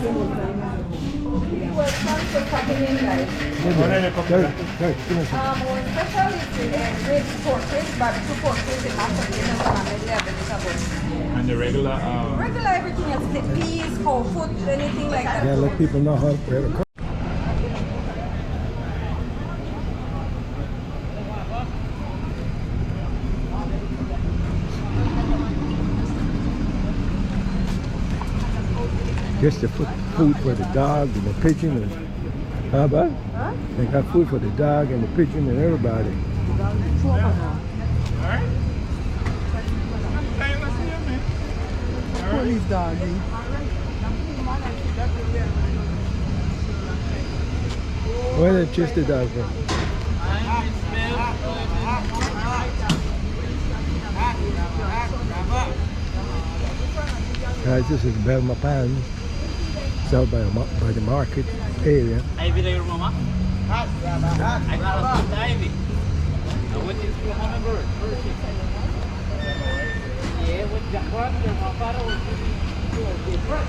Well, thanks for popping in, guys. Our special is ribs, pork ribs, barbecue pork ribs, and mashed potatoes, and medley of vegetables. And the regular Regular everything else, peas, whole food, anything like that. Yeah, let people know how to cook. Just the food for the dog and the pigeon and how about? Huh? They got food for the dog and the pigeon and everybody. Alright. Hey, let's see him, man. Police doggy. Where did chase the dog from? Guys, this is Belmopan. It's out by the market area. Ivy there, Mama? I got a Ivy. I went into the number. Yeah, with the front, the Mafara was the front.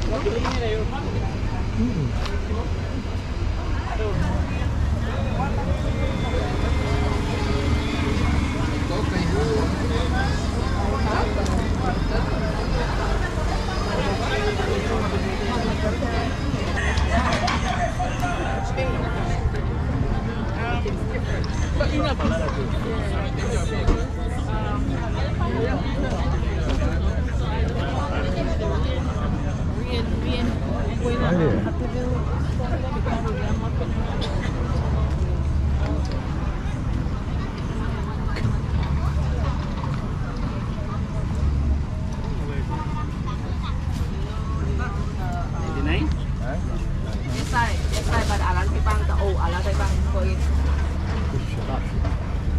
What do you mean, your mom?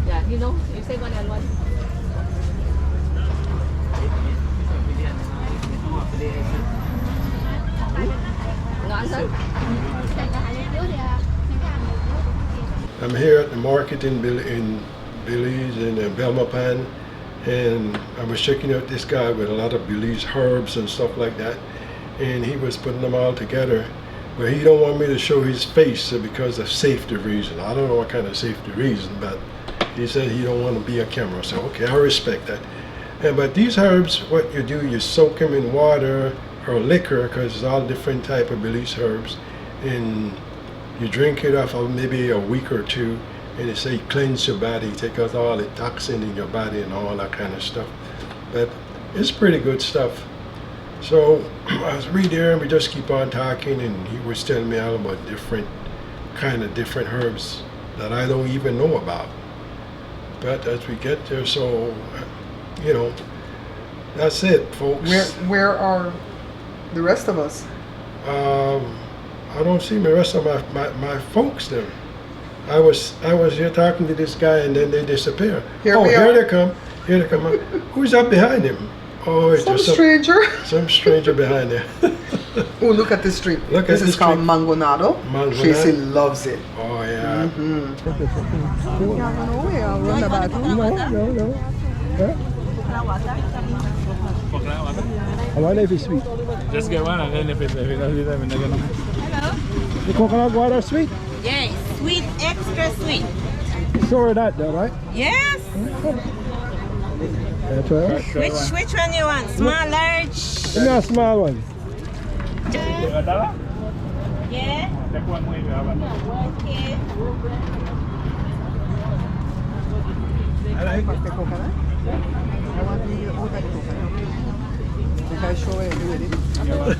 Yeah, you know, you say one and one. I'm here at the market in Belize in Belmopan, and I was checking out this guy with a lot of Belize herbs and stuff like that, and he was putting them all together, but he don't want me to show his face because of safety reason. I don't know what kind of safety reason, but he said he don't want to be on camera, so okay, I respect that. But these herbs, what you do, you soak them in water or liquor, because it's all different type of Belize herbs, and you drink it after maybe a week or two, and they say cleanse your body, take out all the toxin in your body and all that kind of stuff. But it's pretty good stuff. So I was right there, and we just keep on talking, and he was telling me all about different herbs that I don't even know about. But as we get there, so you know, that's it, folks. Where are the rest of us? I don't see the rest of my folks there. I was here talking to this guy, and then they disappear. Here they come. Here they come. Who's up behind him? Oh, it's some just stranger. Some stranger behind there. Oh, look at this street. This is called Mangonado. Tracy loves it. Oh, yeah. No. I wonder if it's sweet. Just get one, and then if it doesn't, we're not gonna. Hello? The coconut water sweet? Yes, sweet, extra sweet. So are that though, right? Yes. That's right. Which one you want? Small, large? Give me a small one. Yeah. Take one more if you have one. Okay. I like the coconut. I want to eat all the coconut. If I show it, do it.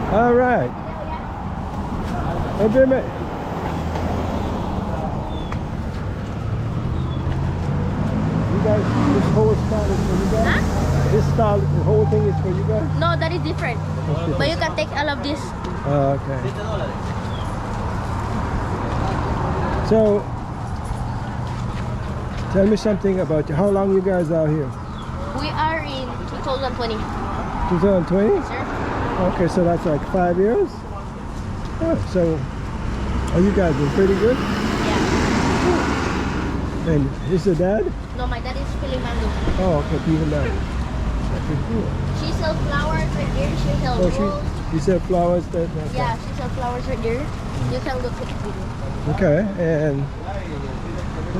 All right. Okay, mate. You guys, this whole style is for you guys? Huh? This style, the whole thing is for you guys? No, that is different. But you can take all of this. Oh, okay. So, tell me something about you. How long you guys are here? We are in 2020. 2020? Sir? Okay, so that's like 5 years? Oh, so, you guys been pretty good? Yeah. And is the dad? No, my dad is Filimandu. Oh, okay, even that. That's pretty cool. She sells flowers right there. She sells Oh, rolls. you said flowers? That, Yeah, she sells flowers right there. You can go take a video. Okay, and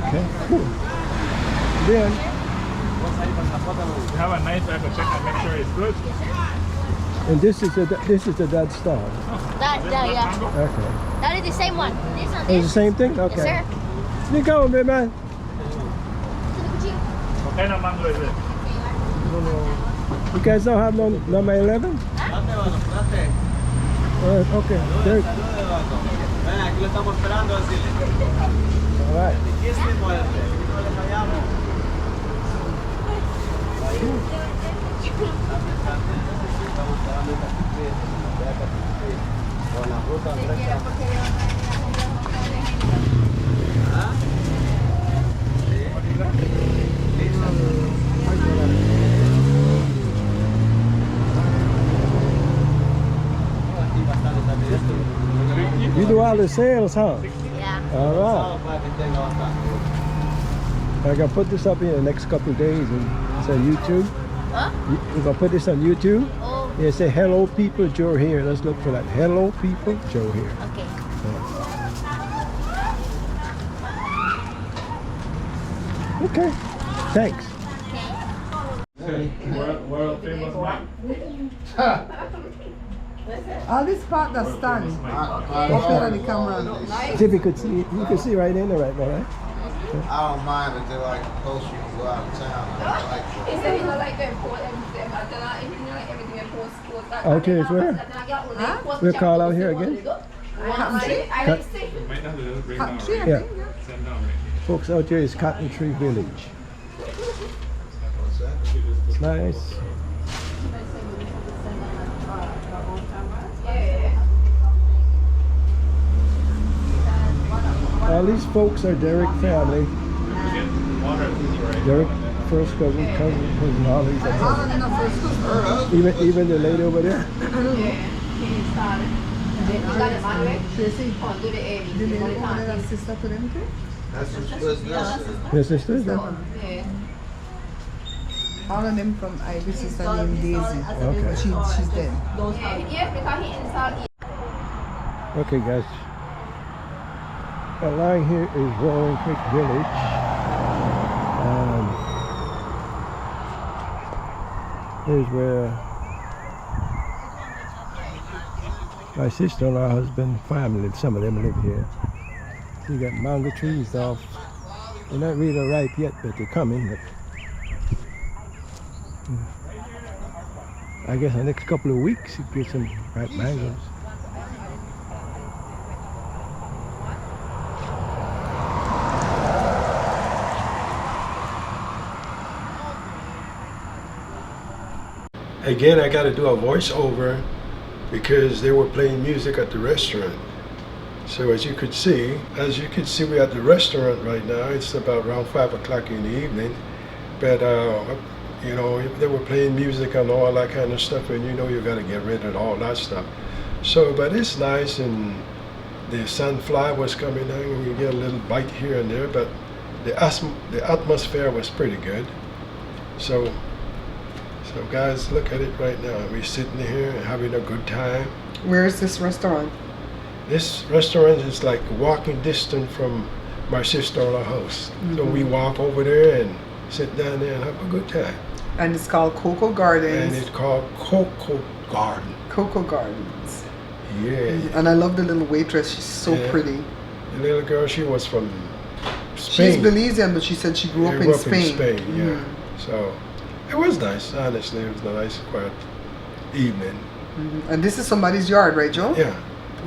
okay, cool. Then You have a knife, I can check and make sure it's good. and this is the dad's stall. That, yeah. Okay. That is the same one. This one, Oh, it's the this. same thing? Okay. Yes, sir. You going, big man? What kind of mango is it? You guys don't have no number 11? Okay. There. Ven, aquí lo estamos esperando, decirle. All right. Kiss me, muerte. No le fallamos. Estamos esperando esta con la fruta fresca. ¿Ah? You do all the sales, huh? Yeah. All right. I gotta put this up in the next couple of days and it's on YouTube. Huh? We're gonna put this on YouTube. Oh, Yeah, say hello people, Joe here. Let's look for that. Hello people, Joe here. okay. Okay. Thanks. World famous map. All this part that's stand. Up here on the camera. See if you could see, you can see right in there right now, right? I don't mind until like close you can go out of town. I like He said he don't like them post everything. I don't know if you like everything and post. Okay, it's where? We'll call out here again. Cotton Tree? I Cut- like say. Might not do this right Cotton now. Tree, I Right? Yeah. think, yeah. Send down right. Folks, out here is Cotton Tree Village. It's nice. All these folks are Derek family. Water is right. Derek, first cousin, all these. All of them are first cousins. Even the lady over there. Tracy, the lady over there that's sister to them too? That's what's business. Your sisters? That Yeah? one. All of them from Ivy's sister named Daisy. Okay. But she's dead. Yes, because he installed. Okay, guys. Along here is Roaring Creek Village. Here's where my sister-in-law, husband, family, some of them live here. You got mango trees off. They're not really ripe yet, but they're coming. But I guess the next couple of weeks you get some ripe mangoes. Again, I got to do a voiceover because they were playing music at the restaurant. So as you could see, we're at the restaurant right now. It's about around 5 o'clock in the evening. But, you know, they were playing music and all that kind of stuff, and you know you got to get rid of all that stuff. So, but it's nice, and the sunflower was coming in, and we get a little bite here and there, but the atmosphere was pretty good. So guys, look at it right now. We're sitting here and having a good time. Where is this restaurant? This restaurant is like walking distance from my sister-in-law's house. So we walk over there and sit down there and have a good time. And it's called Coco Gardens. And it's called Coco Garden. Coco Gardens. Yeah. And I love the little waitress. She's so Yeah. pretty. The little girl, she was from Spain. She's Belizean, but she said she grew up in Spain. Yeah. So it was nice, honestly. It was a nice, quiet evening. And this is somebody's yard, right, Joe? Yeah.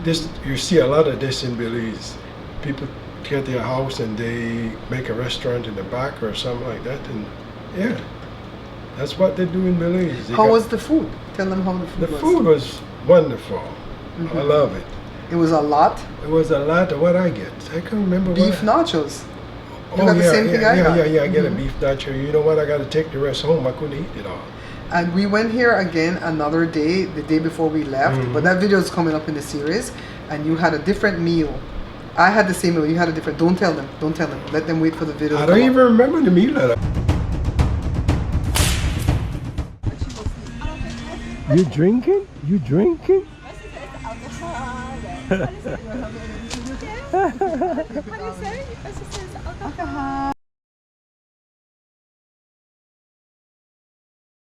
This, you see a lot of this in Belize. People get their house and they make a restaurant in the back or something like that. And yeah, that's what they do in Belize. They How got- was the food? Tell them how the food the was. food was wonderful. I love it. It was a lot. It was a lot of what I get. I can't remember Beef what. nachos. You got the same thing I got. Yeah, I get a beef nacho. You know what? I got to take the rest home. I couldn't eat it all. And we went here again another day, the day before we left. But that video is coming up in the series. And you had a different meal. I had the same meal. You had a different. Don't tell them. Don't tell them. Let them wait for the video. I to don't come up. even remember the meal. You drinking? You drinking? Alcohol.